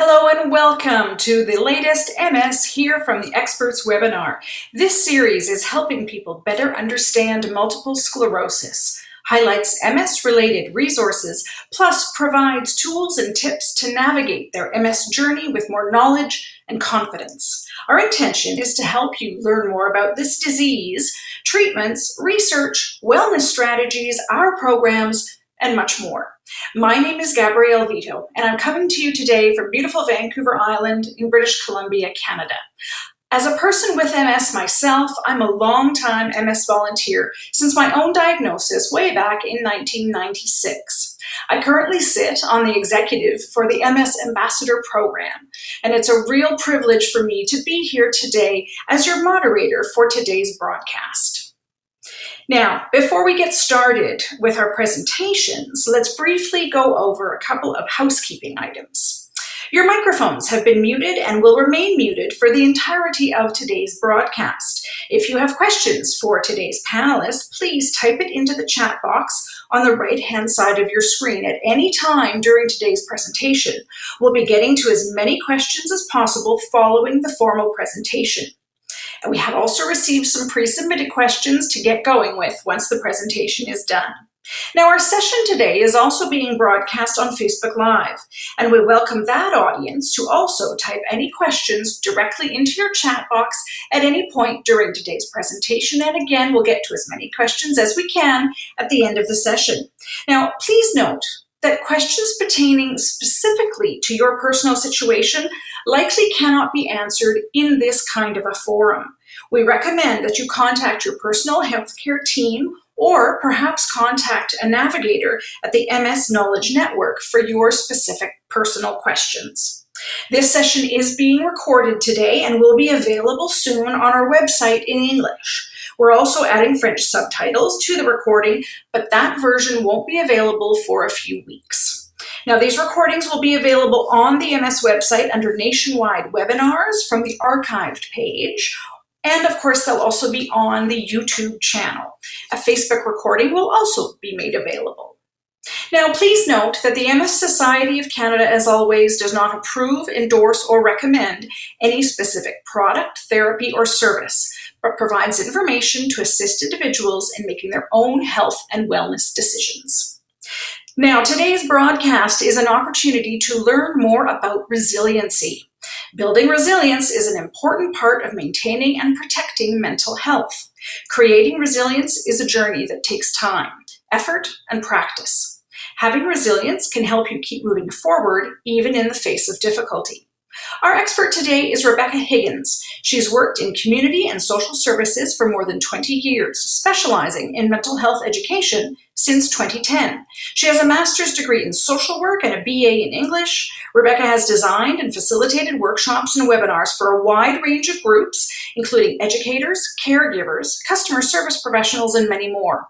Hello and welcome to the latest MS Hear from the Experts webinar. This series is helping people better understand multiple sclerosis, highlights MS-related resources, plus provides tools and tips to navigate their MS journey with more knowledge and confidence. Our intention is to help you learn more about this disease, treatments, research, wellness strategies, our programs, and much more. My name is Gabrielle Vito, and I'm coming to you today from beautiful Vancouver Island in British Columbia, Canada. As a person with MS myself, I'm a longtime MS volunteer since my own diagnosis way back in 1996. I currently sit on the executive for the MS Ambassador Program, and it's a real privilege for me to be here today as your moderator for today's broadcast. Now, before we get started with our presentations, let's briefly go over a couple of housekeeping items. Your microphones have been muted and will remain muted for the entirety of today's broadcast. If you have questions for today's panelists, please type it into the chat box on the right-hand side of your screen at any time during today's presentation. We'll be getting to as many questions as possible following the formal presentation. And we have also received some pre-submitted questions to get going with once the presentation is done. Now, our session today is also being broadcast on Facebook Live, and we welcome that audience to also type any questions directly into your chat box at any point during today's presentation. And again, we'll get to as many questions as we can at the end of the session. Now, please note that questions pertaining specifically to your personal situation likely cannot be answered in this kind of a forum. We recommend that you contact your personal healthcare team or perhaps contact a navigator at the MS Knowledge Network for your specific personal questions. This session is being recorded today and will be available soon on our website in English. We're also adding French subtitles to the recording, but that version won't be available for a few weeks. Now, these recordings will be available on the MS website under Nationwide Webinars from the archived page. And of course, they'll also be on the YouTube channel. A Facebook recording will also be made available. Now, please note that the MS Society of Canada, as always, does not approve, endorse, or recommend any specific product, therapy, or service, but provides information to assist individuals in making their own health and wellness decisions. Now, today's broadcast is an opportunity to learn more about resiliency. Building resilience is an important part of maintaining and protecting mental health. Creating resilience is a journey that takes time, effort, and practice. Having resilience can help you keep moving forward even in the face of difficulty. Our expert today is Rebecca Higgins. She's worked in community and social services for more than 20 years, specializing in mental health education since 2010. She has a master's degree in social work and a BA in English. Rebecca has designed and facilitated workshops and webinars for a wide range of groups, including educators, caregivers, customer service professionals, and many more.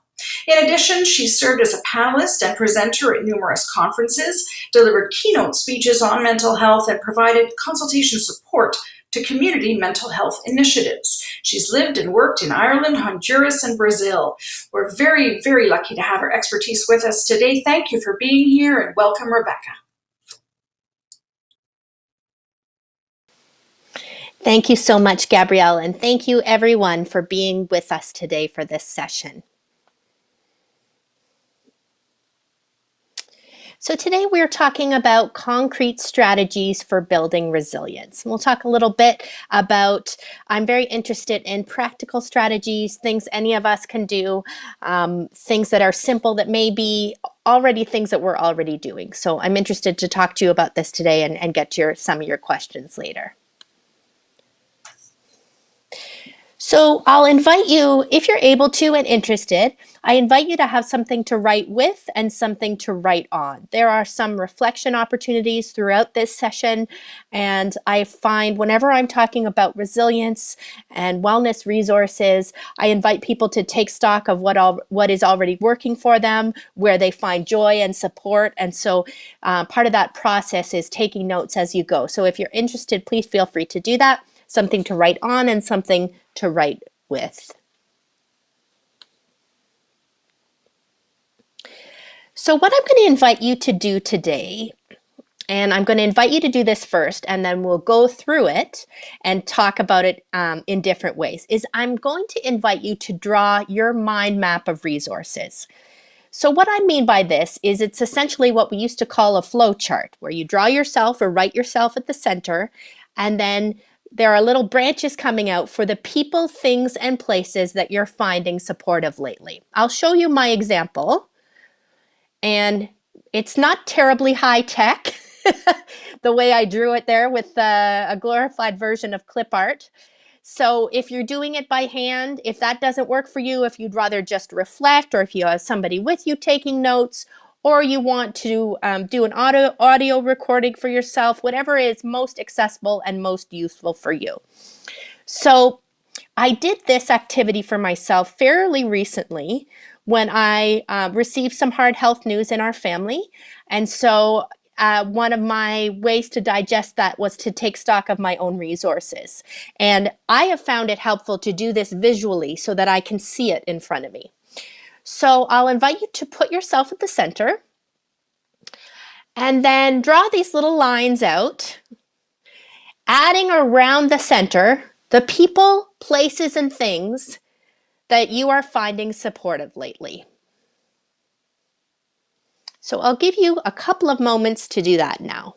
In addition, she served as a panelist and presenter at numerous conferences, delivered keynote speeches on mental health, and provided consultation support to community mental health initiatives. She's lived and worked in Ireland, Honduras, and Brazil. We're very, very lucky to have her expertise with us today. Thank you for being here, and welcome, Rebecca. Thank you so much, Gabrielle, and thank you everyone for being with us today for this session. So today we're talking about concrete strategies for building resilience. We'll talk a little bit about, I'm very interested in practical strategies, things any of us can do, things that are simple that may be already things that we're already doing. So I'm interested to talk to you about this today and get to some of your questions later. So I'll invite you, if you're able to and interested, I invite you to have something to write with and something to write on. There are some reflection opportunities throughout this session, and I find whenever I'm talking about resilience and wellness resources, I invite people to take stock of what is already working for them, where they find joy and support, and so part of that process is taking notes as you go. So if you're interested, please feel free to do that. Something to write on and something to write with. So what I'm going to invite you to do today And I'm going to invite you to do this first, and then we'll go through it and talk about it in different ways. I'm going to invite you to draw your mind map of resources. So what I mean by this is it's essentially what we used to call a flow chart, where you draw yourself or write yourself at the center, and then there are little branches coming out for the people, things, and places that you're finding supportive lately. I'll show you my example, and it's not terribly high tech, the way I drew it there with a glorified version of clip art. So if you're doing it by hand, if that doesn't work for you, if you'd rather just reflect, or if you have somebody with you taking notes, or you want to do an audio recording for yourself, whatever is most accessible and most useful for you. So I did this activity for myself fairly recently when I received some hard health news in our family. And so one of my ways to digest that was to take stock of my own resources. And I have found it helpful to do this visually so that I can see it in front of me. So I'll invite you to put yourself at the center and then draw these little lines out, adding around the center the people, places, and things that you are finding supportive lately. So I'll give you a couple of moments to do that now.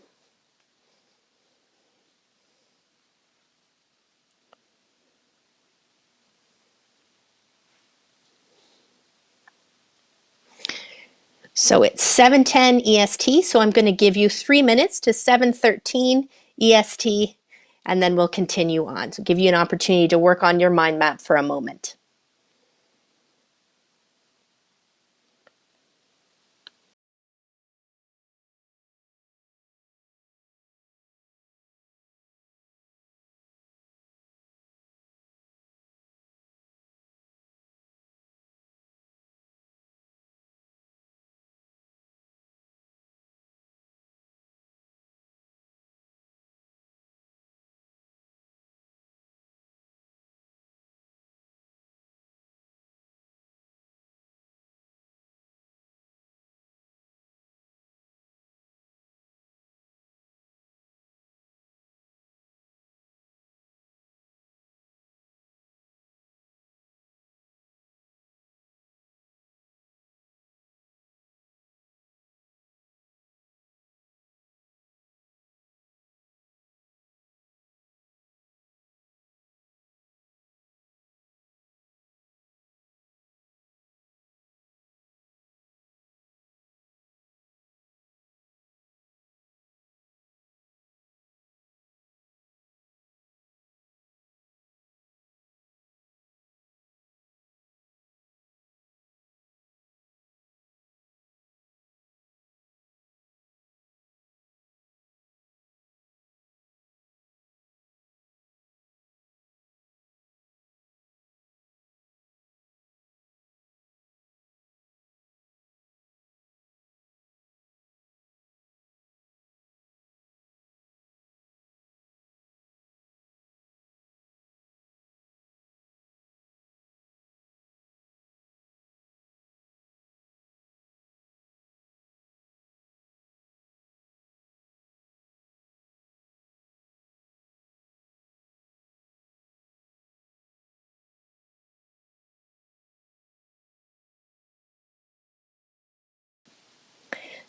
So it's 7:10 EST, so I'm going to give you 3 minutes to 7:13 EST, and then we'll continue on. So give you an opportunity to work on your mind map for a moment.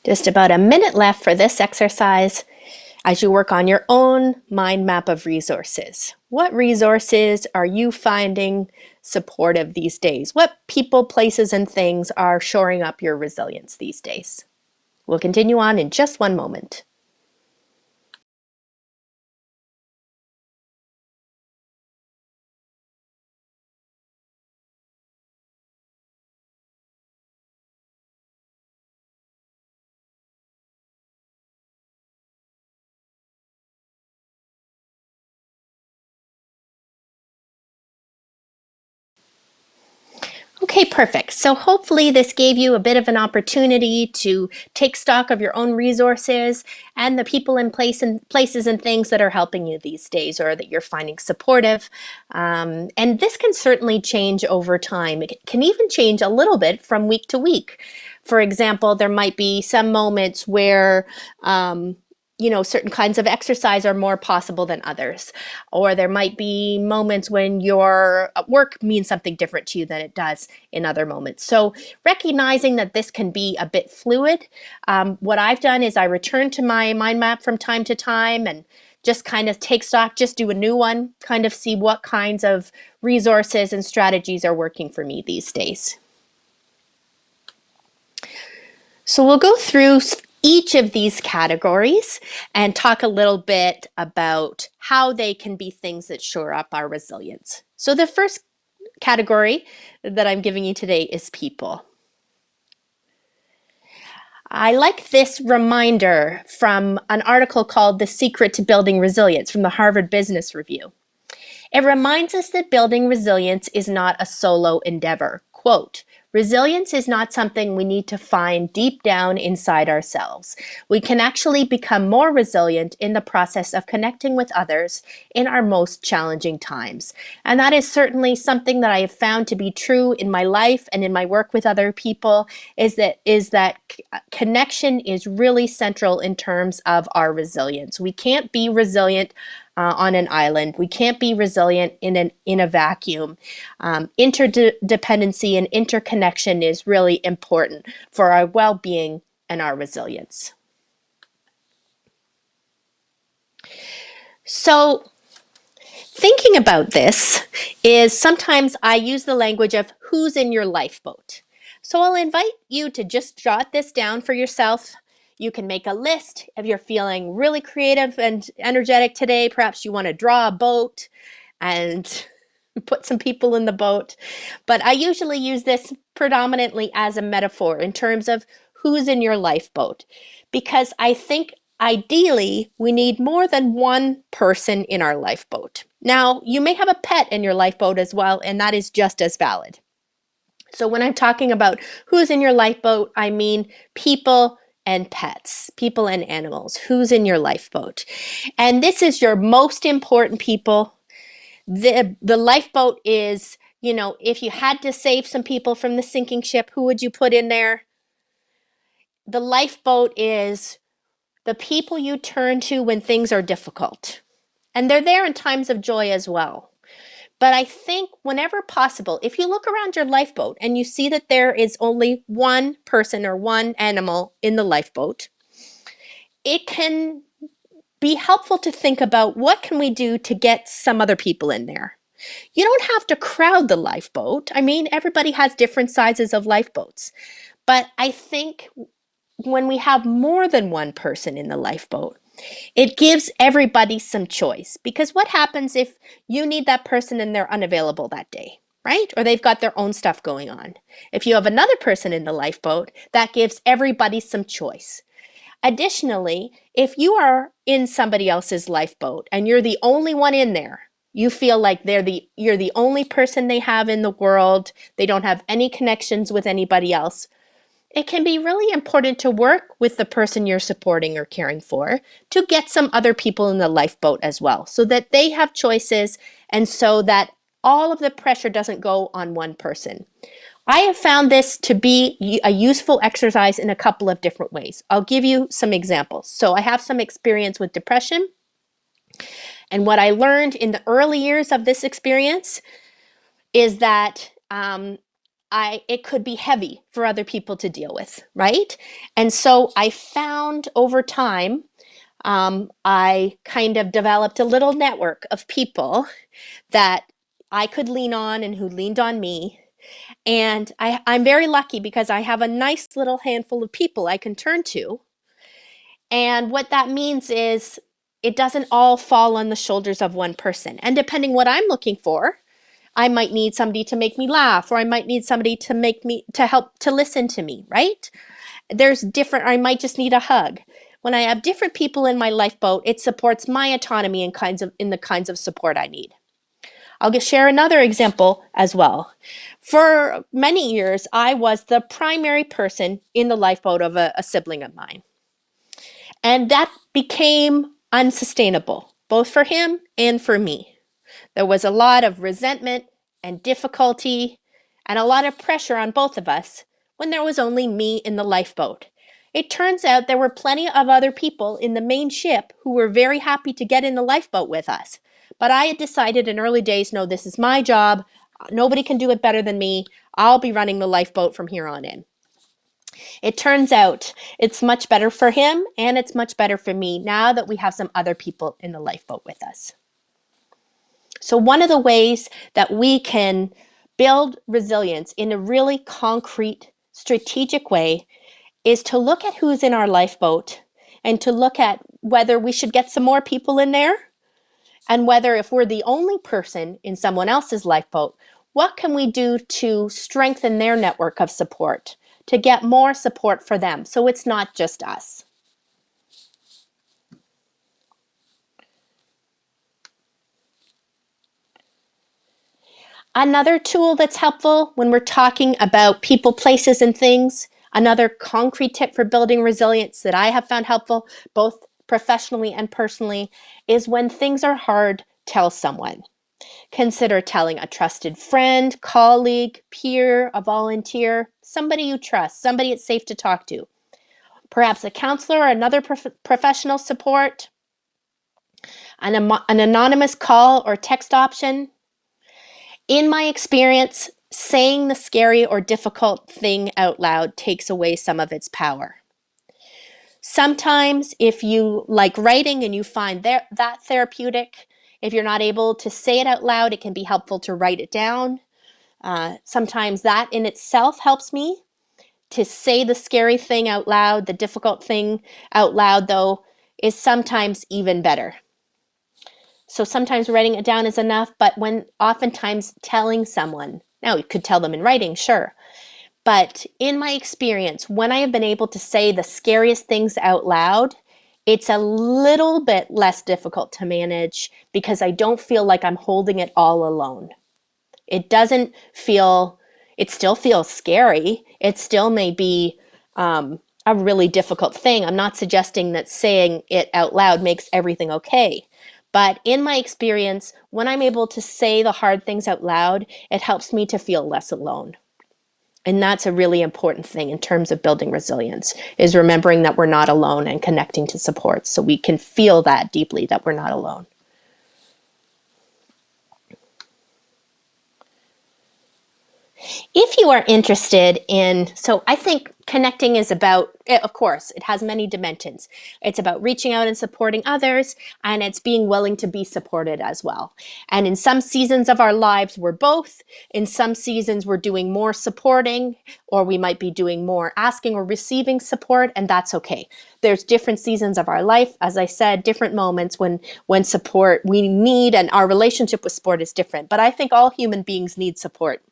Just about a minute left for this exercise as you work on your own mind map of resources. What resources are you finding supportive these days? What people, places, and things are shoring up your resilience these days? We'll continue on in just one moment. Okay, perfect. So hopefully this gave you a bit of an opportunity to take stock of your own resources and the people and places and things that are helping you these days or that you're finding supportive. And this can certainly change over time. It can even change a little bit from week to week. For example, there might be some moments where certain kinds of exercise are more possible than others. Or there might be moments when your work means something different to you than it does in other moments. So recognizing that this can be a bit fluid, what I've done is I return to my mind map from time to time and just kind of take stock, just do a new one, kind of see what kinds of resources and strategies are working for me these days. So we'll go through each of these categories and talk a little bit about how they can be things that shore up our resilience. So the first category that I'm giving you today is people. I like this reminder from an article called The Secret to Building Resilience from the Harvard Business Review. It reminds us that building resilience is not a solo endeavor. Quote, resilience is not something we need to find deep down inside ourselves. We can actually become more resilient in the process of connecting with others in our most challenging times. And that is certainly something that I have found to be true in my life and in my work with other people, is that connection is really central in terms of our resilience. We can't be resilient on an island. We can't be resilient in a vacuum. Interdependency and interconnection is really important for our well-being and our resilience. So thinking about this is sometimes I use the language of who's in your lifeboat. So I'll invite you to just jot this down for yourself. You can make a list if you're feeling really creative and energetic today. Perhaps you want to draw a boat and put some people in the boat. But I usually use this predominantly as a metaphor in terms of who's in your lifeboat, because I think ideally we need more than one person in our lifeboat. Now, you may have a pet in your lifeboat as well, and that is just as valid. So when I'm talking about who's in your lifeboat, I mean people and pets, people and animals. Who's in your lifeboat? And this is your most important people. The lifeboat is, if you had to save some people from the sinking ship, who would you put in there? The lifeboat is the people you turn to when things are difficult. And they're there in times of joy as well. But I think whenever possible, if you look around your lifeboat and you see that there is only one person or one animal in the lifeboat, it can be helpful to think about what can we do to get some other people in there. You don't have to crowd the lifeboat. I mean, everybody has different sizes of lifeboats. But I think when we have more than one person in the lifeboat, it gives everybody some choice. Because what happens if you need that person and they're unavailable that day, right? Or they've got their own stuff going on. If you have another person in the lifeboat, that gives everybody some choice. Additionally, if you are in somebody else's lifeboat and you're the only one in there, you feel like you're the only person they have in the world, they don't have any connections with anybody else, it can be really important to work with the person you're supporting or caring for to get some other people in the lifeboat as well, so that they have choices and so that all of the pressure doesn't go on one person. I have found this to be a useful exercise in a couple of different ways. I'll give you some examples. So I have some experience with depression. And what I learned in the early years of this experience is that it could be heavy for other people to deal with, right? And so I found over time, I kind of developed a little network of people that I could lean on and who leaned on me. And I'm very lucky because I have a nice little handful of people I can turn to. And what that means is it doesn't all fall on the shoulders of one person. And depending what I'm looking for, I might need somebody to make me laugh, or I might need somebody to help to listen to me, right? I might just need a hug. When I have different people in my lifeboat, it supports my autonomy in the kinds of support I need. I'll just share another example as well. For many years, I was the primary person in the lifeboat of a sibling of mine. And that became unsustainable, both for him and for me. There was a lot of resentment and difficulty and a lot of pressure on both of us when there was only me in the lifeboat. It turns out there were plenty of other people in the main ship who were very happy to get in the lifeboat with us. But I had decided in early days, no, this is my job. Nobody can do it better than me. I'll be running the lifeboat from here on in. It turns out it's much better for him and it's much better for me now that we have some other people in the lifeboat with us. So one of the ways that we can build resilience in a really concrete, strategic way is to look at who's in our lifeboat and to look at whether we should get some more people in there and whether if we're the only person in someone else's lifeboat, what can we do to strengthen their network of support, to get more support for them so it's not just us. Another tool that's helpful when we're talking about people, places, and things, another concrete tip for building resilience that I have found helpful, both professionally and personally, is when things are hard, tell someone. Consider telling a trusted friend, colleague, peer, a volunteer, somebody you trust, somebody it's safe to talk to. Perhaps a counselor or another professional support, an anonymous call or text option. In my experience, saying the scary or difficult thing out loud takes away some of its power. Sometimes if you like writing and you find that therapeutic, if you're not able to say it out loud, it can be helpful to write it down. Sometimes that in itself helps me to say the scary thing out loud. The difficult thing out loud, though, is sometimes even better. So sometimes writing it down is enough, but when oftentimes telling someone, now you could tell them in writing, sure. But in my experience, when I have been able to say the scariest things out loud, it's a little bit less difficult to manage because I don't feel like I'm holding it all alone. It doesn't feel, it still feels scary. It still may be a really difficult thing. I'm not suggesting that saying it out loud makes everything okay. But in my experience, when I'm able to say the hard things out loud, it helps me to feel less alone. And that's a really important thing in terms of building resilience, is remembering that we're not alone and connecting to support so we can feel that deeply, that we're not alone. If you are interested in, so I think connecting is about, of course, it has many dimensions. It's about reaching out and supporting others, and it's being willing to be supported as well. And in some seasons of our lives, we're both. In some seasons, we're doing more supporting, or we might be doing more asking or receiving support, and that's okay. There's different seasons of our life, as I said, different moments when support we need, and our relationship with support is different. But I think all human beings need support.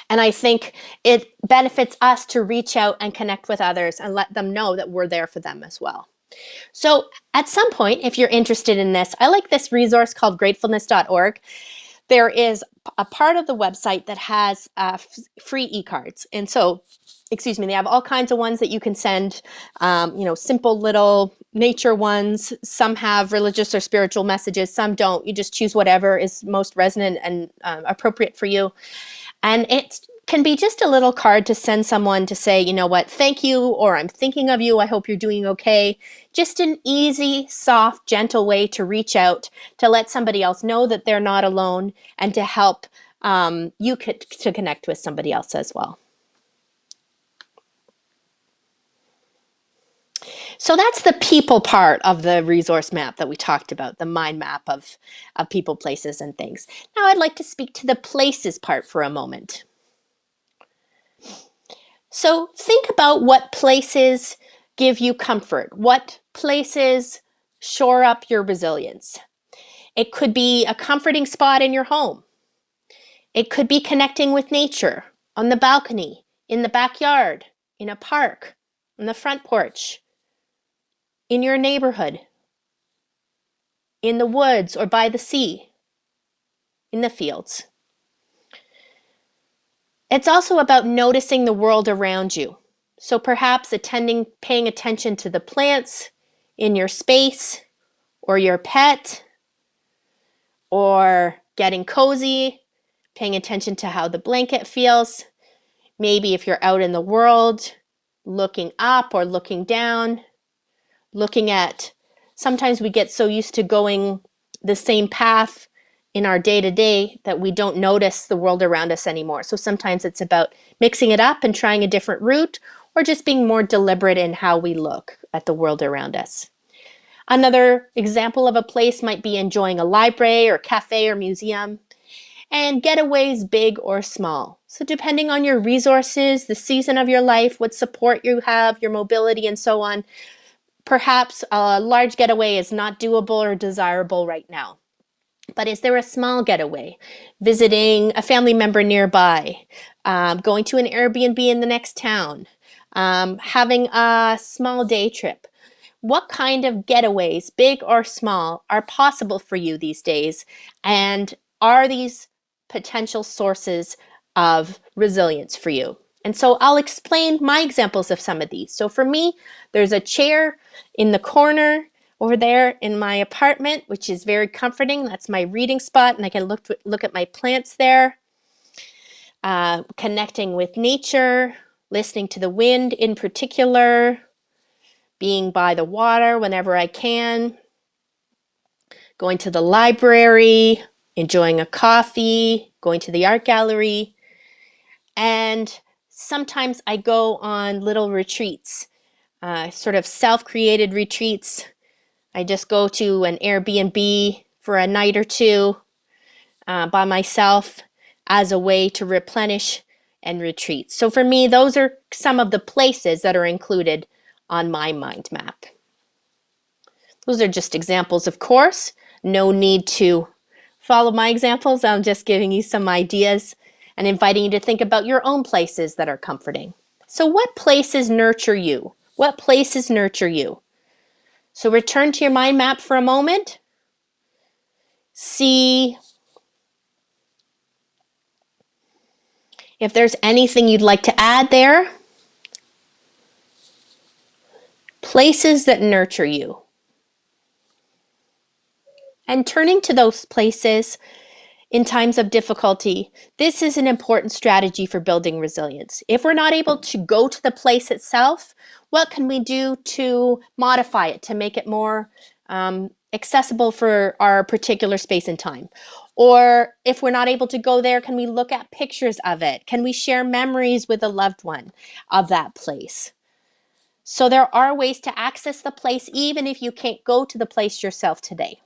And I think it benefits us to reach out and connect with others and let them know that we're there for them as well. So at some point, if you're interested in this, I like this resource called gratefulness.org. There is a part of the website that has free e-cards. And so, they have all kinds of ones that you can send, simple little nature ones. Some have religious or spiritual messages, some don't. You just choose whatever is most resonant and appropriate for you. And it can be just a little card to send someone to say, you know what, thank you, or I'm thinking of you, I hope you're doing okay. Just an easy, soft, gentle way to reach out, to let somebody else know that they're not alone, and to help you to connect with somebody else as well. So that's the people part of the resource map that we talked about, the mind map of people, places, and things. Now I'd like to speak to the places part for a moment. So think about what places give you comfort, what places shore up your resilience. It could be a comforting spot in your home. It could be connecting with nature on the balcony, in the backyard, in a park, on the front porch, in your neighborhood, in the woods or by the sea, in the fields. It's also about noticing the world around you. So perhaps paying attention to the plants in your space, or your pet, or getting cozy, paying attention to how the blanket feels. Maybe if you're out in the world, looking up or looking down, looking at, sometimes we get so used to going the same path in our day-to-day that we don't notice the world around us anymore. So sometimes it's about mixing it up and trying a different route, or just being more deliberate in how we look at the world around us. Another example of a place might be enjoying a library or cafe or museum. And getaways, big or small. So depending on your resources, the season of your life, what support you have, your mobility, and so on, perhaps a large getaway is not doable or desirable right now. But is there a small getaway? Visiting a family member nearby, going to an Airbnb in the next town, having a small day trip. What kind of getaways, big or small, are possible for you these days? And are these potential sources of resilience for you? And so I'll explain my examples of some of these. So for me, there's a chair in the corner over there in my apartment, which is very comforting. That's my reading spot, and I can look at my plants there. Connecting with nature, listening to the wind in particular, being by the water whenever I can, going to the library, enjoying a coffee, going to the art gallery, and sometimes I go on little retreats, sort of self-created retreats. I just go to an Airbnb for a night or two by myself as a way to replenish and retreat. So for me, those are some of the places that are included on my mind map. Those are just examples, of course. No need to follow my examples. I'm just giving you some ideas and inviting you to think about your own places that are comforting. So what places nurture you? What places nurture you? So return to your mind map for a moment. See if there's anything you'd like to add there. Places that nurture you. And turning to those places in times of difficulty, this is an important strategy for building resilience. If we're not able to go to the place itself, what can we do to modify it, to make it more accessible for our particular space and time? Or if we're not able to go there, can we look at pictures of it? Can we share memories with a loved one of that place? So there are ways to access the place even if you can't go to the place yourself today.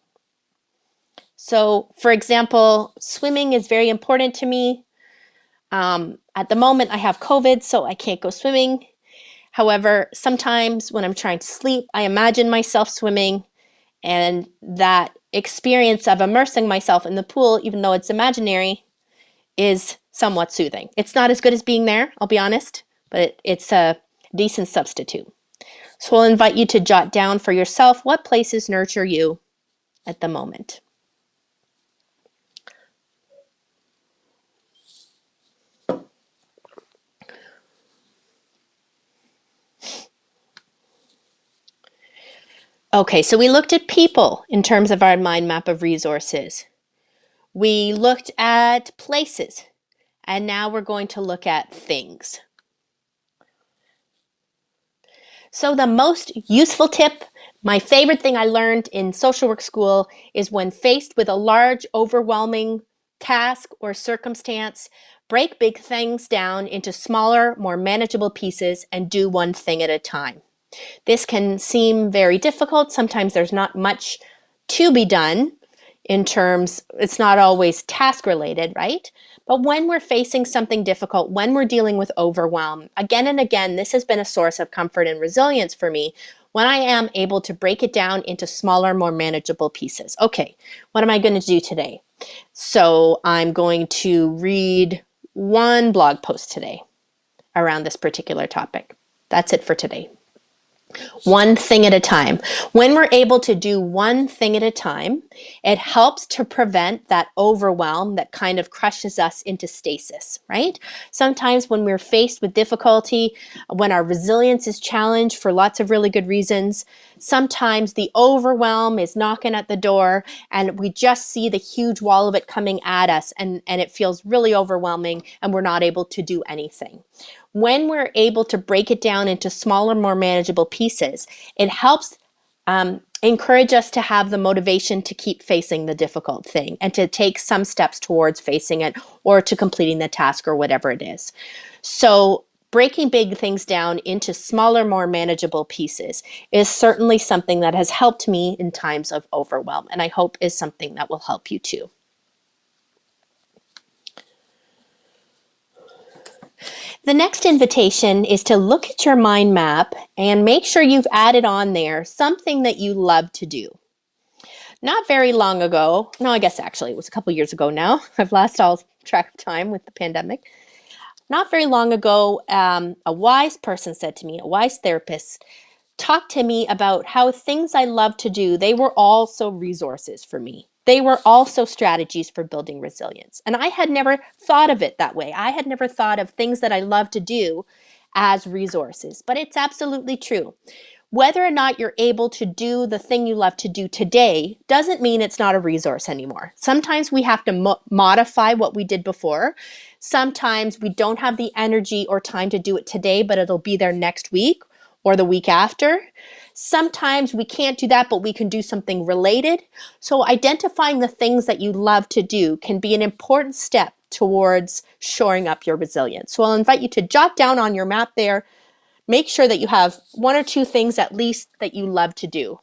So, for example, swimming is very important to me. At the moment, I have COVID, so I can't go swimming. However, sometimes when I'm trying to sleep, I imagine myself swimming, and that experience of immersing myself in the pool, even though it's imaginary, is somewhat soothing. It's not as good as being there, I'll be honest, but it's a decent substitute. So I'll invite you to jot down for yourself what places nurture you at the moment. Okay, so we looked at people in terms of our mind map of resources. We looked at places, and now we're going to look at things. So the most useful tip, my favorite thing I learned in social work school, is when faced with a large, overwhelming task or circumstance, break big things down into smaller, more manageable pieces and do one thing at a time. This can seem very difficult. Sometimes there's not much to be done in terms, it's not always task related, right? But when we're facing something difficult, when we're dealing with overwhelm, again and again, this has been a source of comfort and resilience for me when I am able to break it down into smaller, more manageable pieces. Okay, what am I going to do today? So I'm going to read one blog post today around this particular topic. That's it for today. One thing at a time. When we're able to do one thing at a time, it helps to prevent that overwhelm that kind of crushes us into stasis, right? Sometimes when we're faced with difficulty, when our resilience is challenged for lots of really good reasons, Sometimes the overwhelm is knocking at the door and we just see the huge wall of it coming at us, and it feels really overwhelming and we're not able to do anything. When we're able to break it down into smaller, more manageable pieces, it helps encourage us to have the motivation to keep facing the difficult thing and to take some steps towards facing it or to completing the task or whatever it is. So breaking big things down into smaller, more manageable pieces is certainly something that has helped me in times of overwhelm, and I hope is something that will help you too. The next invitation is to look at your mind map and make sure you've added on there something that you love to do. Not very long ago, no, I guess actually it was a couple years ago now. I've lost all track of time with the pandemic. Not very long ago, a wise person said to me, a wise therapist, talked to me about how things I love to do, they were also resources for me. They were also strategies for building resilience. And I had never thought of it that way. I had never thought of things that I love to do as resources, but it's absolutely true. Whether or not you're able to do the thing you love to do today doesn't mean it's not a resource anymore. Sometimes we have to modify what we did before. Sometimes we don't have the energy or time to do it today, but it'll be there next week or the week after. Sometimes we can't do that, but we can do something related. So identifying the things that you love to do can be an important step towards shoring up your resilience. So I'll invite you to jot down on your map there. Make sure that you have one or two things at least that you love to do.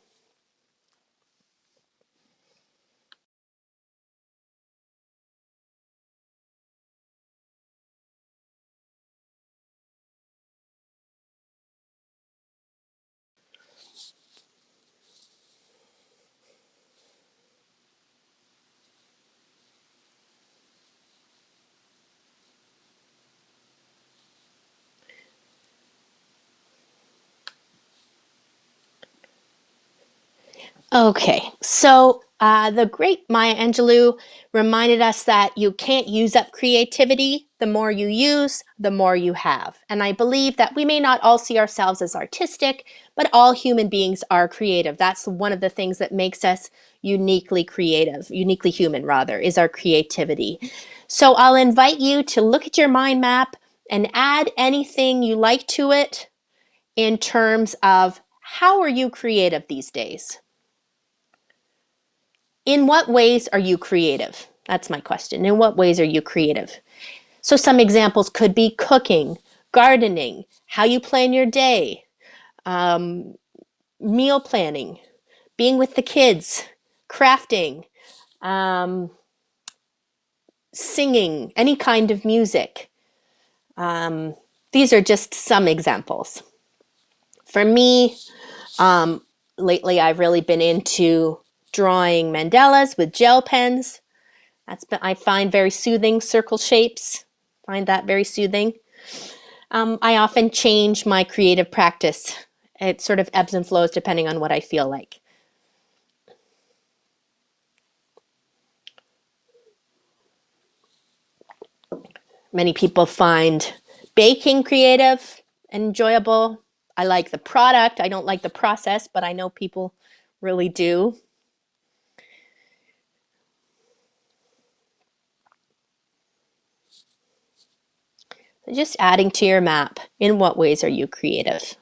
Okay, so the great Maya Angelou reminded us that you can't use up creativity. The more you use, the more you have. And I believe that we may not all see ourselves as artistic, but all human beings are creative. That's one of the things that makes us uniquely creative, uniquely human rather, is our creativity. So I'll invite you to look at your mind map and add anything you like to it in terms of how are you creative these days? In what ways are you creative? That's my question. In what ways are you creative? So some examples could be cooking, gardening, how you plan your day, um, meal planning, being with the kids, crafting, um, singing, any kind of music. Um, these are just some examples. For me, lately I've really been into drawing mandalas with gel pens. I find very soothing, circle shapes. Find that very soothing. I often change my creative practice. It sort of ebbs and flows depending on what I feel like. Many people find baking creative and enjoyable. I like the product. I don't like the process, but I know people really do. So just adding to your map, in what ways are you creative?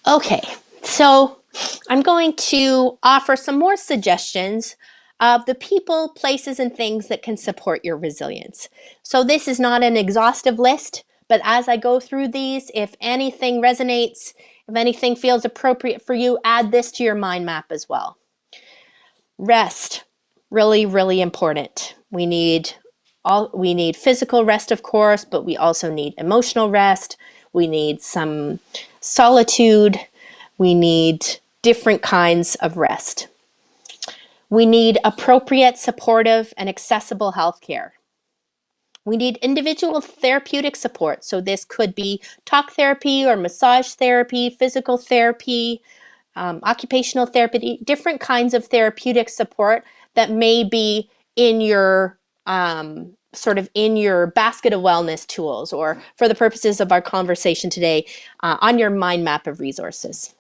Okay, so I'm going to offer some more suggestions of the people, places, and things that can support your resilience. So this is not an exhaustive list, but as I go through these, if anything resonates, if anything feels appropriate for you, add this to your mind map as well. Rest, really, really important. We need physical rest, of course, but we also need emotional rest. We need some solitude. We need different kinds of rest. We need appropriate, supportive, and accessible healthcare. We need individual therapeutic support. So this could be talk therapy or massage therapy, physical therapy, occupational therapy, different kinds of therapeutic support that may be in your sort of in your basket of wellness tools, or for the purposes of our conversation today, on your mind map of resources.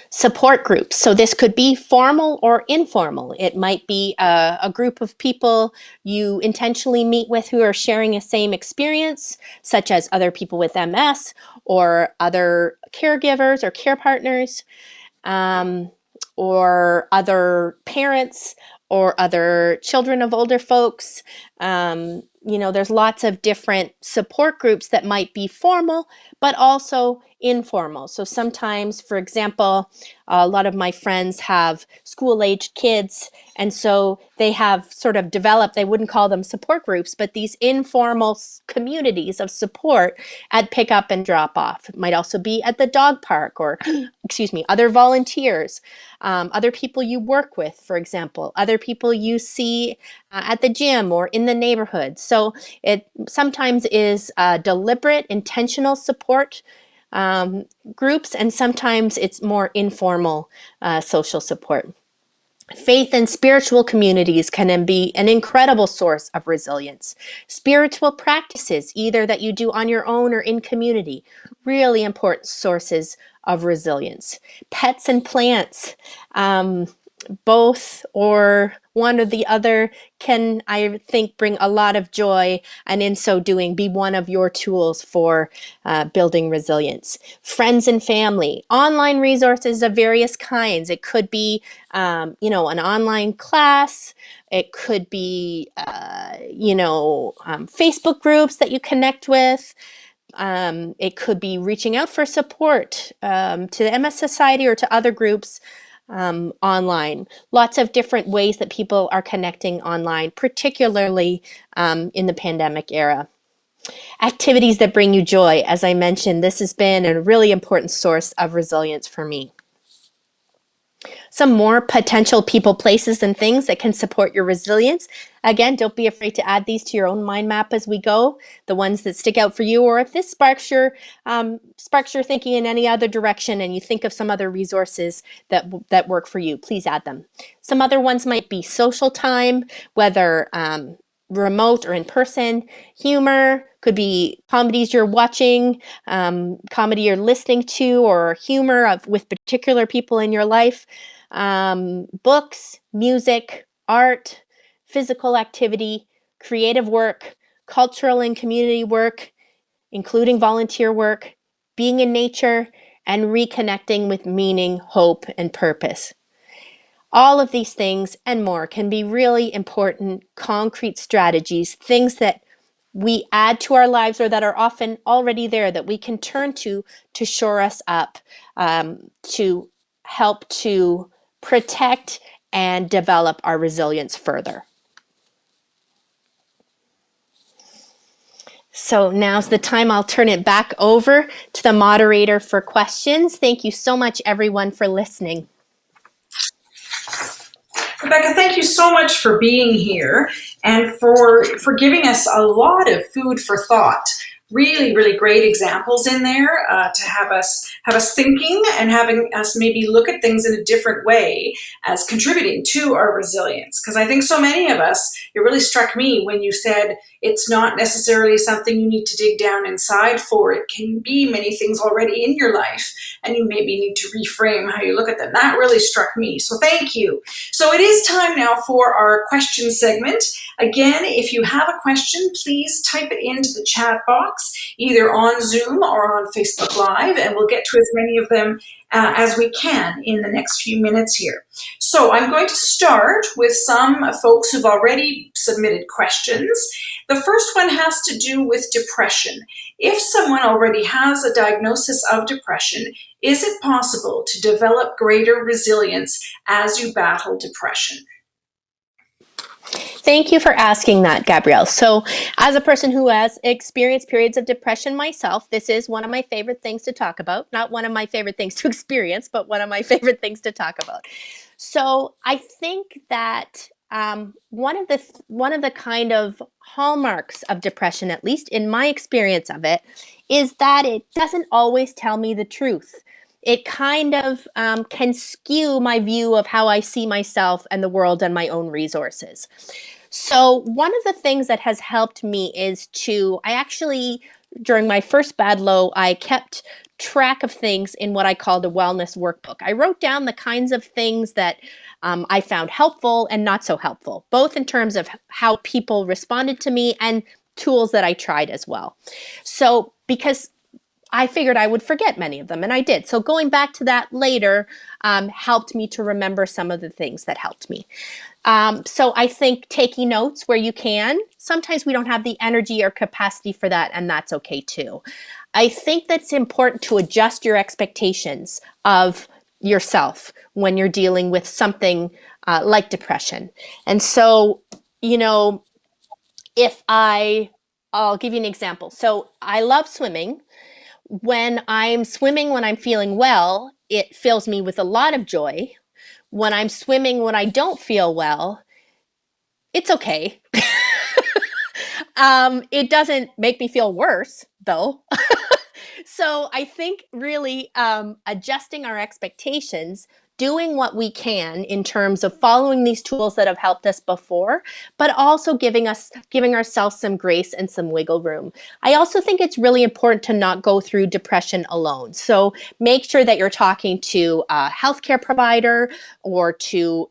Support groups. So this could be formal or informal. It might be a group of people you intentionally meet with who are sharing the same experience, such as other people with MS or other caregivers or care partners, um, or other parents or other children of older folks. There's lots of different support groups that might be formal, but also informal. So sometimes, for example, a lot of my friends have school-aged kids, and so they have sort of developed, they wouldn't call them support groups, but these informal communities of support at pick up and drop off. It might also be at the dog park, or excuse me, other volunteers, other people you work with, for example, other people you see at the gym or in the neighborhood. So it sometimes is deliberate, intentional support groups, and sometimes it's more informal social support. Faith and spiritual communities can be an incredible source of resilience. Spiritual practices, either that you do on your own or in community, really important sources of resilience. Pets and plants, both or one or the other, can, I think, bring a lot of joy, and in so doing, be one of your tools for building resilience. Friends and family, online resources of various kinds. It could be, an online class. It could be, Facebook groups that you connect with. It could be reaching out for support to the MS Society or to other groups online. Lots of different ways that people are connecting online, particularly in the pandemic era. Activities that bring you joy. As I mentioned, this has been a really important source of resilience for me. Some more potential people, places, and things that can support your resilience. Again, don't be afraid to add these to your own mind map as we go, the ones that stick out for you, or if this sparks your thinking in any other direction and you think of some other resources that work for you, please add them. Some other ones might be social time, whether remote or in person. Humor could be comedies you're watching, comedy you're listening to, or humor with particular people in your life. Books, music, art, physical activity, creative work, cultural and community work, including volunteer work, being in nature, and reconnecting with meaning, hope, and purpose. All of these things and more can be really important, concrete strategies, things that we add to our lives or that are often already there that we can turn to shore us up, to help to protect and develop our resilience further. So now's the time I'll turn it back over to the moderator for questions. Thank you so much, everyone, for listening. Rebecca, thank you so much for being here and for giving us a lot of food for thought. Really, really great examples in there to have us thinking and having us maybe look at things in a different way as contributing to our resilience. Because I think so many of us, it really struck me when you said it's not necessarily something you need to dig down inside for. It can be many things already in your life, and you maybe need to reframe how you look at them. That really struck me. So thank you. So it is time now for our question segment. Again, if you have a question, please type it into the chat box, either on Zoom or on Facebook Live, and we'll get to as many of them as we can in the next few minutes here. So I'm going to start with some folks who've already submitted questions. The first one has to do with depression. If someone already has a diagnosis of depression, is it possible to develop greater resilience as you battle depression? Thank you for asking that, Gabrielle. So, as a person who has experienced periods of depression myself, this is one of my favorite things to talk about. Not one of my favorite things to experience, but one of my favorite things to talk about. So, I think that one of the kind of hallmarks of depression, at least in my experience of it, is that it doesn't always tell me the truth. It kind of can skew my view of how I see myself and the world and my own resources. So, one of the things that has helped me is I actually, during my first bad low, I kept track of things in what I called a wellness workbook. I wrote down the kinds of things that I found helpful and not so helpful, both in terms of how people responded to me and tools that I tried as well. So, because I figured I would forget many of them, and I did. So, going back to that later helped me to remember some of the things that helped me. So I think taking notes where you can. Sometimes we don't have the energy or capacity for that, and that's okay too. I think that's important to adjust your expectations of yourself when you're dealing with something like depression. And so, you know, if I'll give you an example. So I love swimming. When I'm swimming, when I'm feeling well, it fills me with a lot of joy. When I'm swimming, when I don't feel well, it's okay. It doesn't make me feel worse, though. So I think really adjusting our expectations, doing what we can in terms of following these tools that have helped us before, but also giving ourselves some grace and some wiggle room. I also think it's really important to not go through depression alone. So make sure that you're talking to a healthcare provider or to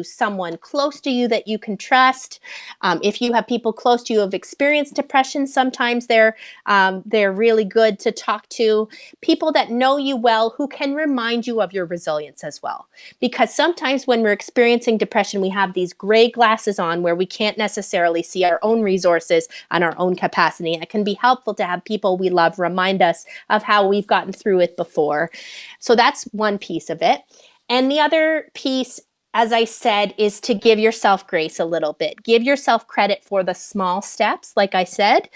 someone close to you that you can trust. If you have people close to you who have experienced depression, sometimes they're really good to talk to. People that know you well who can remind you of your resilience as well. Because sometimes when we're experiencing depression, we have these gray glasses on where we can't necessarily see our own resources and our own capacity. And it can be helpful to have people we love remind us of how we've gotten through it before. So that's one piece of it. And the other piece, as I said, is to give yourself grace a little bit. Give yourself credit for the small steps, like I said.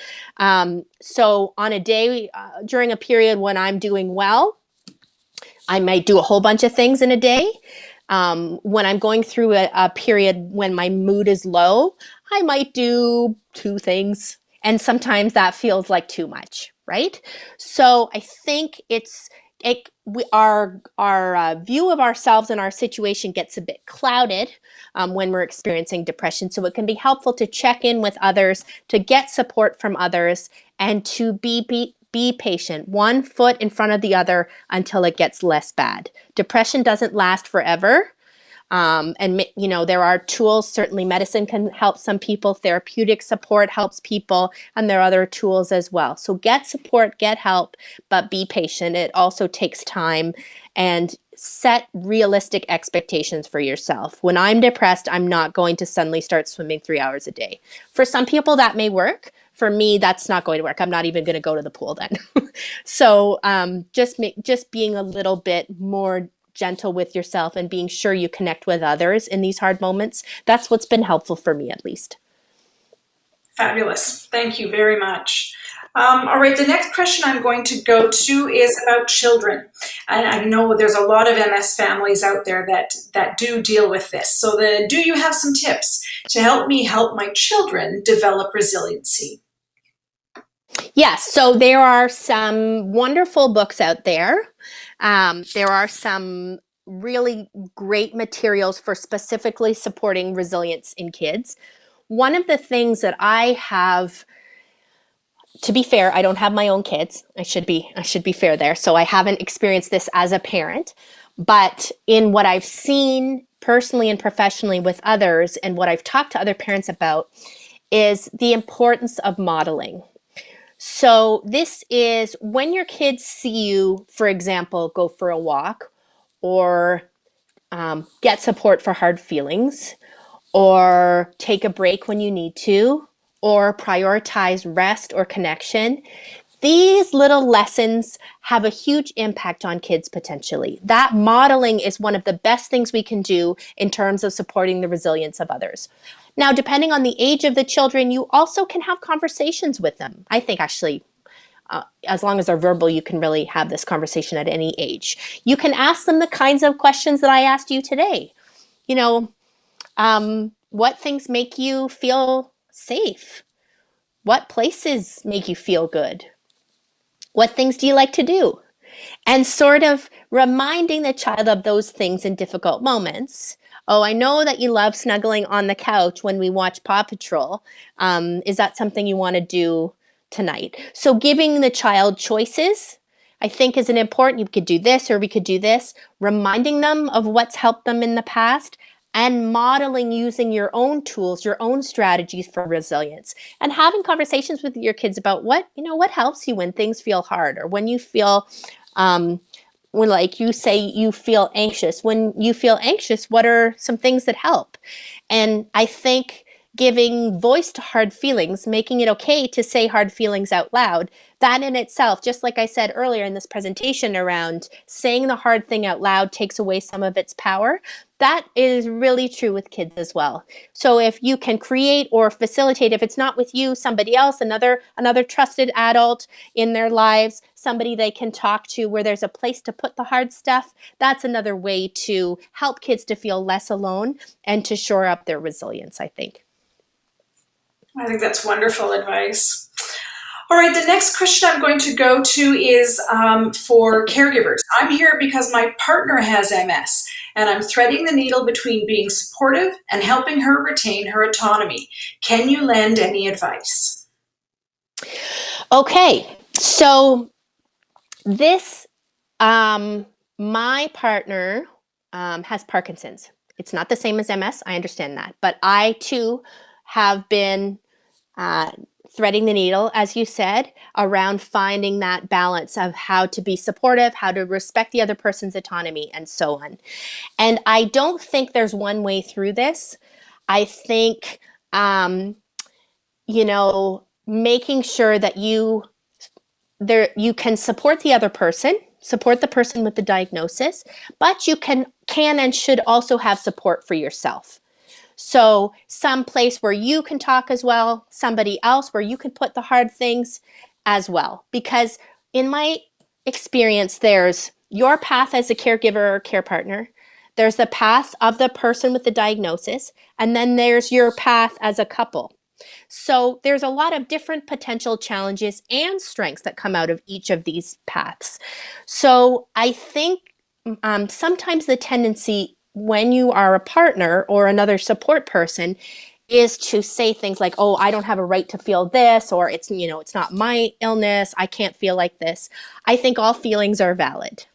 So on a day during a period when I'm doing well, I might do a whole bunch of things in a day. When I'm going through a period when my mood is low, I might do two things. And sometimes that feels like too much, right? So I think our view of ourselves and our situation gets a bit clouded when we're experiencing depression. So it can be helpful to check in with others, to get support from others, and to be patient, one foot in front of the other until it gets less bad. Depression doesn't last forever. There are tools. Certainly, medicine can help some people. Therapeutic support helps people, and there are other tools as well. So get support, get help, but be patient. It also takes time, and set realistic expectations for yourself. When I'm depressed, I'm not going to suddenly start swimming 3 hours a day. For some people, that may work. For me, that's not going to work. I'm not even going to go to the pool then. So just being a little bit more gentle with yourself and being sure you connect with others in these hard moments. That's what's been helpful for me, at least. Fabulous. Thank you very much. All right, the next question I'm going to go to is about children. And I know there's a lot of MS families out there that do deal with this. So do you have some tips to help me help my children develop resiliency? Yes, so there are some wonderful books out there. There are some really great materials for specifically supporting resilience in kids. One of the things that I have, to be fair, I don't have my own kids. I should be fair there. So I haven't experienced this as a parent, but in what I've seen personally and professionally with others and what I've talked to other parents about is the importance of modeling. So this is when your kids see you, for example, go for a walk or get support for hard feelings or take a break when you need to or prioritize rest or connection. These little lessons have a huge impact on kids potentially. That modeling is one of the best things we can do in terms of supporting the resilience of others. Now, depending on the age of the children, you also can have conversations with them. I think actually, as long as they're verbal, you can really have this conversation at any age. You can ask them the kinds of questions that I asked you today. You know, what things make you feel safe? What places make you feel good? What things do you like to do? And sort of reminding the child of those things in difficult moments Oh, I know that you love snuggling on the couch when we watch Paw Patrol. Is that something you want to do tonight? So giving the child choices, I think, is an important. You could do this or we could do this. Reminding them of what's helped them in the past, and modeling using your own tools, your own strategies for resilience, and having conversations with your kids about what helps you when things feel hard, or when you feel um, when, like you say, you feel anxious. When you feel anxious, what are some things that help? And I think giving voice to hard feelings, making it okay to say hard feelings out loud, that in itself, just like I said earlier in this presentation around saying the hard thing out loud takes away some of its power, that is really true with kids as well. So if you can create or facilitate, if it's not with you, somebody else, another trusted adult in their lives, somebody they can talk to where there's a place to put the hard stuff, that's another way to help kids to feel less alone and to shore up their resilience, I think. I think that's wonderful advice. All right, the next question I'm going to go to is for caregivers. I'm here because my partner has MS, and I'm threading the needle between being supportive and helping her retain her autonomy. Can you lend any advice? Okay, so this, my partner has Parkinson's. It's not the same as MS, I understand that, but I too have been uh, threading the needle, as you said, around finding that balance of how to be supportive, how to respect the other person's autonomy, and so on. And I don't think there's one way through this. I think, um, making sure that you can support the other person, support the person with the diagnosis, but you can and should also have support for yourself. So some place where you can talk as well, somebody else where you can put the hard things as well. Because in my experience, there's your path as a caregiver or care partner, there's the path of the person with the diagnosis, and then there's your path as a couple. So there's a lot of different potential challenges and strengths that come out of each of these paths. So I think sometimes the tendency when you are a partner or another support person is to say things like, oh, I don't have a right to feel this, or it's not my illness, I can't feel like this. I think all feelings are valid.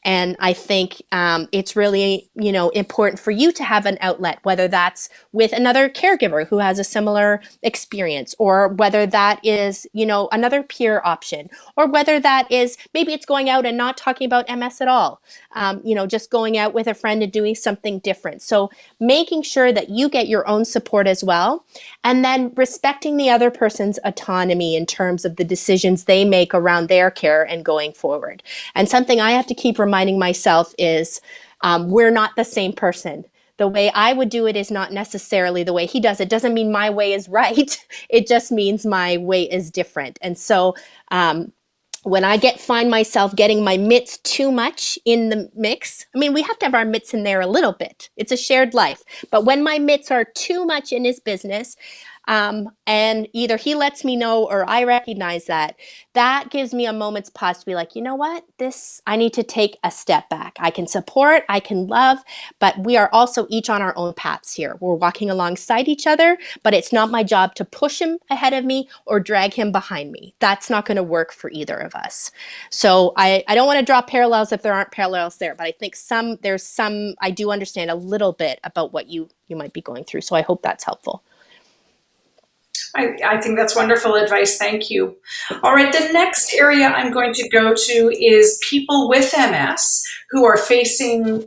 And I think it's really, important for you to have an outlet, whether that's with another caregiver who has a similar experience, or whether that is, another peer option, or whether that is maybe it's going out and not talking about MS at all, just going out with a friend and doing something different. So making sure that you get your own support as well, and then respecting the other person's autonomy in terms of the decisions they make around their care and going forward. And something I have to keep reminding myself is we're not the same person. The way I would do it is not necessarily the way he does it. Doesn't mean my way is right. It just means my way is different. And so when I find myself getting my mitts too much in the mix, I mean, we have to have our mitts in there a little bit. It's a shared life. But when my mitts are too much in his business, and either he lets me know or I recognize that, that gives me a moment's pause to be like, you know what, I need to take a step back. I can support, I can love, but we are also each on our own paths here. We're walking alongside each other, but it's not my job to push him ahead of me or drag him behind me. That's not going to work for either of us. So I don't want to draw parallels if there aren't parallels there, but I think I do understand a little bit about what you might be going through. So I hope that's helpful. I think that's wonderful advice. Thank you. All right, the next area I'm going to go to is people with MS who are facing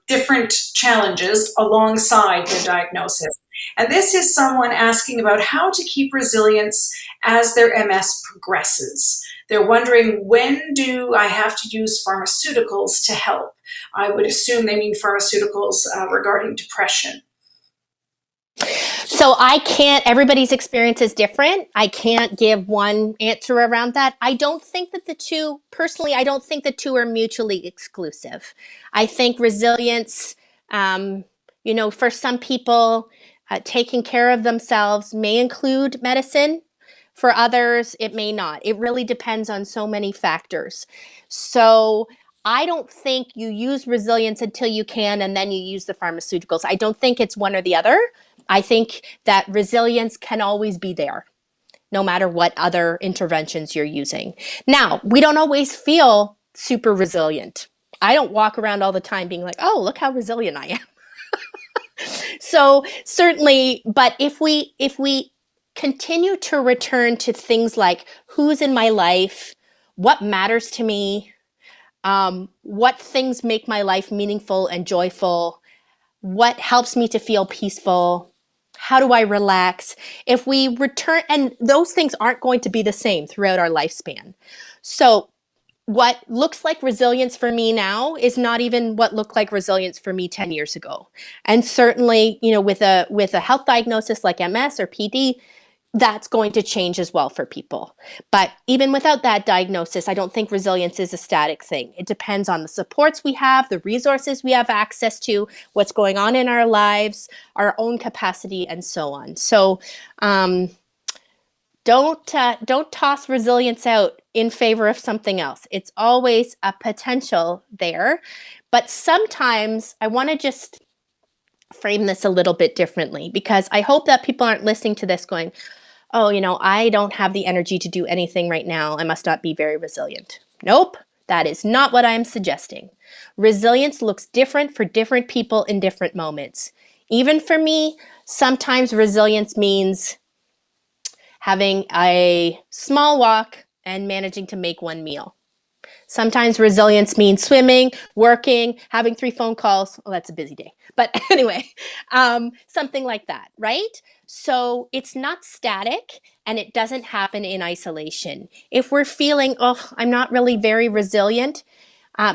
different challenges alongside their diagnosis. And this is someone asking about how to keep resilience as their MS progresses. They're wondering, when do I have to use pharmaceuticals to help? I would assume they mean pharmaceuticals regarding depression. So everybody's experience is different. I can't give one answer around that. I don't think that I don't think the two are mutually exclusive. I think resilience, for some people, taking care of themselves may include medicine. For others, it may not. It really depends on so many factors. So I don't think you use resilience until you can, and then you use the pharmaceuticals. I don't think it's one or the other. I think that resilience can always be there, no matter what other interventions you're using. Now, we don't always feel super resilient. I don't walk around all the time being like, oh, look how resilient I am. So certainly, but if we continue to return to things like who's in my life, what matters to me, what things make my life meaningful and joyful, what helps me to feel peaceful, how do I relax? If we return, and those things aren't going to be the same throughout our lifespan. So what looks like resilience for me now is not even what looked like resilience for me 10 years ago. And certainly, with a health diagnosis like MS or PD, that's going to change as well for people. But even without that diagnosis, I don't think resilience is a static thing. It depends on the supports we have, the resources we have access to, what's going on in our lives, our own capacity, and so on. So don't toss resilience out in favor of something else. It's always a potential there. But sometimes I want to just frame this a little bit differently, because I hope that people aren't listening to this going, oh, I don't have the energy to do anything right now. I must not be very resilient. Nope, that is not what I'm suggesting. Resilience looks different for different people in different moments. Even for me, sometimes resilience means having a small walk and managing to make one meal. Sometimes resilience means swimming, working, having 3 phone calls. Well, that's a busy day. But anyway, something like that, right? So it's not static, and it doesn't happen in isolation. If we're feeling, oh, I'm not really very resilient,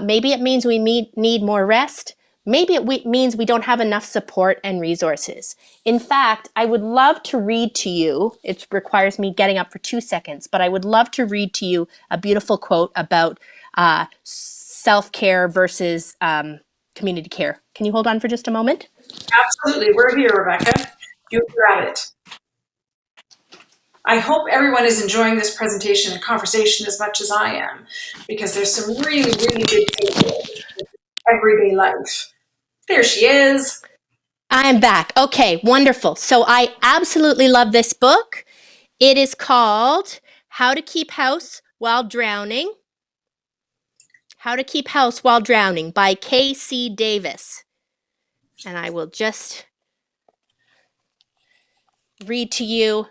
maybe it means we need more rest. Maybe it means we don't have enough support and resources. In fact, I would love to read to you, it requires me getting up for 2 seconds, but I would love to read to you a beautiful quote about self-care versus community care. Can you hold on for just a moment? Absolutely. We're here, Rebecca. You got it. I hope everyone is enjoying this presentation and conversation as much as I am, because there's some really, really good takeaways for everyday life. There she is. I am back. Okay, wonderful. So I absolutely love this book. It is called How to Keep House While Drowning. How to Keep House While Drowning by K.C. Davis. And I will just read to you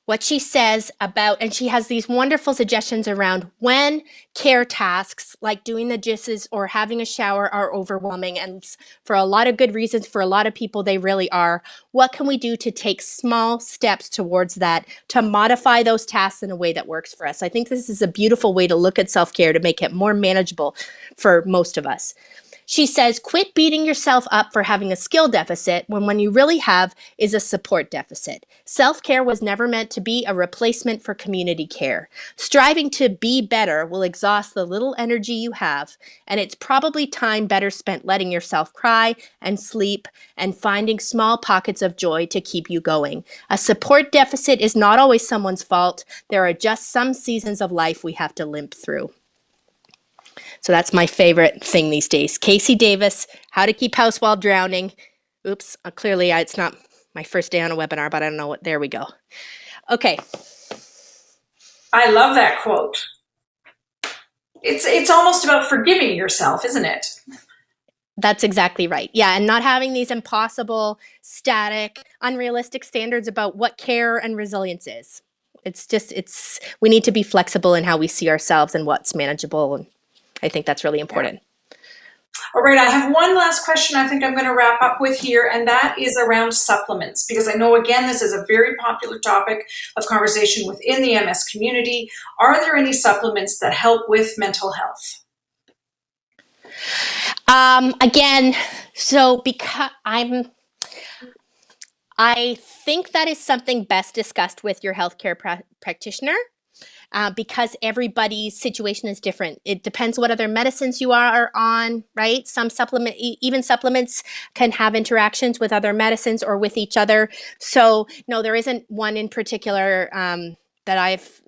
what she says about, and she has these wonderful suggestions around when care tasks like doing the dishes or having a shower are overwhelming. And for a lot of good reasons, for a lot of people, they really are. What can we do to take small steps towards that, to modify those tasks in a way that works for us? I think this is a beautiful way to look at self-care to make it more manageable for most of us. She says, quit beating yourself up for having a skill deficit when what you really have is a support deficit. Self-care was never meant to be a replacement for community care. Striving to be better will exhaust the little energy you have, and it's probably time better spent letting yourself cry and sleep and finding small pockets of joy to keep you going. A support deficit is not always someone's fault. There are just some seasons of life we have to limp through. So that's my favorite thing these days. K.C. Davis, How to Keep House While Drowning. Oops, clearly it's not my first day on a webinar, but I don't know what. There we go. Okay. I love that quote. It's almost about forgiving yourself, isn't it? That's exactly right. Yeah, and not having these impossible, static, unrealistic standards about what care and resilience is. We need to be flexible in how we see ourselves and what's manageable. And I think that's really important. All right, I have one last question I think I'm going to wrap up with here, and that is around supplements, because I know, again, this is a very popular topic of conversation within the MS community. Are there any supplements that help with mental health? Again, so because I think that is something best discussed with your healthcare practitioner. Because everybody's situation is different. It depends what other medicines you are on, right? Some even supplements can have interactions with other medicines or with each other. So no, there isn't one in particular that I've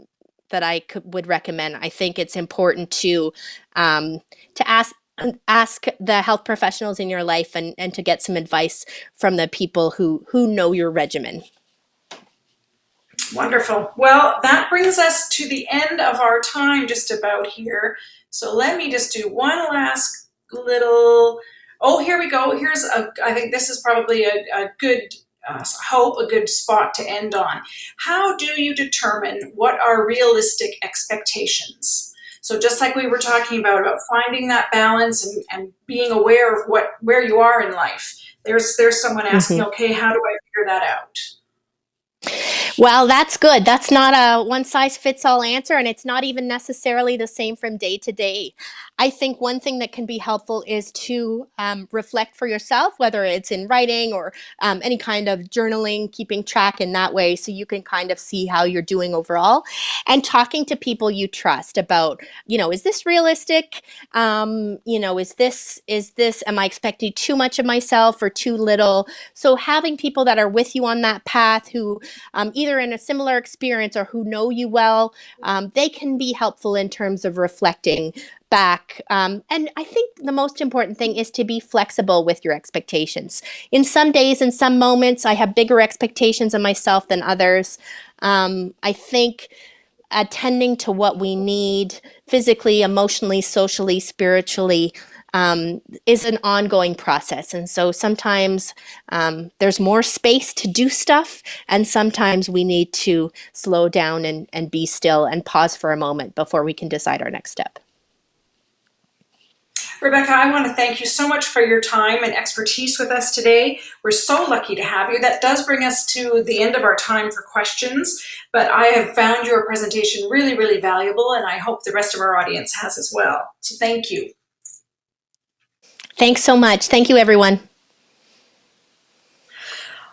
that would recommend. I think it's important to ask the health professionals in your life and to get some advice from the people who know your regimen. Wonderful. Well, that brings us to the end of our time just about here. So let me just do one last little, oh, here we go. I think this is probably a good, hope, a good spot to end on. How do you determine what are realistic expectations? So just like we were talking about finding that balance and being aware of where you are in life. There's someone asking, Mm-hmm. okay, how do I figure that out? Well, that's good. That's not a one size fits all answer, and it's not even necessarily the same from day to day. I think one thing that can be helpful is to reflect for yourself, whether it's in writing or any kind of journaling, keeping track in that way, so you can kind of see how you're doing overall, and talking to people you trust about, is this realistic? Am I expecting too much of myself or too little? So having people that are with you on that path who either in a similar experience or who know you well, they can be helpful in terms of reflecting back. And I think the most important thing is to be flexible with your expectations. In some days, in some moments, I have bigger expectations of myself than others. I think attending to what we need physically, emotionally, socially, spiritually is an ongoing process. And so sometimes there's more space to do stuff, and sometimes we need to slow down and be still and pause for a moment before we can decide our next step. Rebecca, I want to thank you so much for your time and expertise with us today. We're so lucky to have you. That does bring us to the end of our time for questions, but I have found your presentation really, really valuable, and I hope the rest of our audience has as well. So thank you. Thanks so much. Thank you, everyone.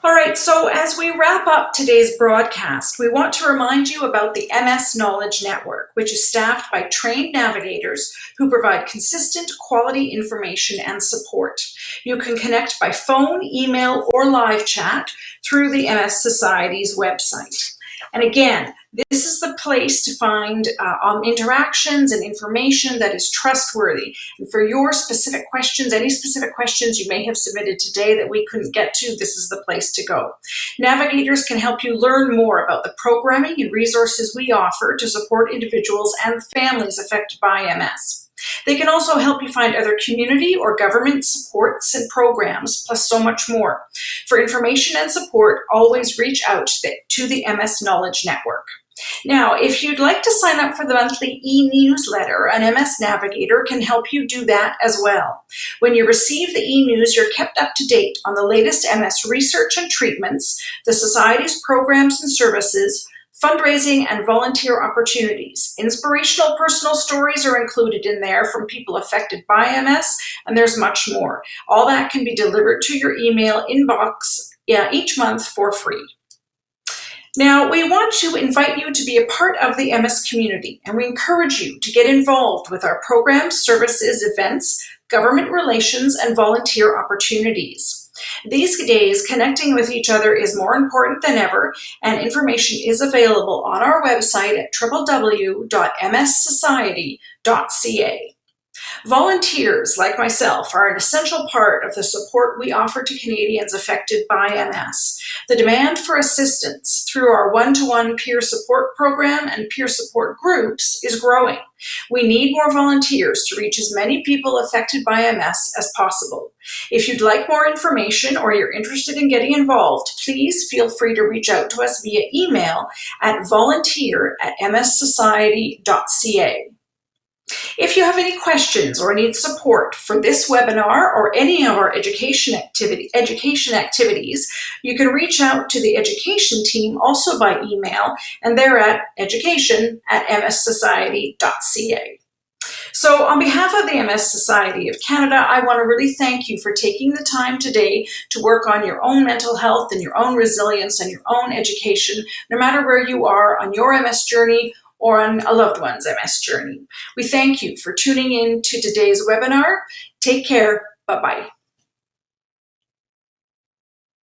All right, so as we wrap up today's broadcast, we want to remind you about the MS Knowledge Network, which is staffed by trained navigators who provide consistent quality information and support. You can connect by phone, email, or live chat through the MS Society's website. And again, this is the place to find interactions and information that is trustworthy. And for your specific questions, any specific questions you may have submitted today that we couldn't get to, this is the place to go. Navigators can help you learn more about the programming and resources we offer to support individuals and families affected by MS. They can also help you find other community or government supports and programs, plus so much more. For information and support, always reach out to the MS Knowledge Network. Now, if you'd like to sign up for the monthly e-newsletter, an MS Navigator can help you do that as well. When you receive the e-news, you're kept up to date on the latest MS research and treatments, the Society's programs and services, fundraising, and volunteer opportunities. Inspirational personal stories are included in there from people affected by MS, and there's much more. All that can be delivered to your email inbox each month for free. Now, we want to invite you to be a part of the MS community, and we encourage you to get involved with our programs, services, events, government relations, and volunteer opportunities. These days, connecting with each other is more important than ever, and information is available on our website at www.mssociety.ca. Volunteers, like myself, are an essential part of the support we offer to Canadians affected by MS. The demand for assistance through our one-to-one peer support program and peer support groups is growing. We need more volunteers to reach as many people affected by MS as possible. If you'd like more information or you're interested in getting involved, please feel free to reach out to us via email at volunteer@mssociety.ca. If you have any questions or need support for this webinar or any of our education activities, you can reach out to the education team also by email, and they're at education@mssociety.ca. So on behalf of the MS Society of Canada, I want to really thank you for taking the time today to work on your own mental health and your own resilience and your own education, no matter where you are on your MS journey or on a loved one's MS journey. We thank you for tuning in to today's webinar. Take care. Bye-bye.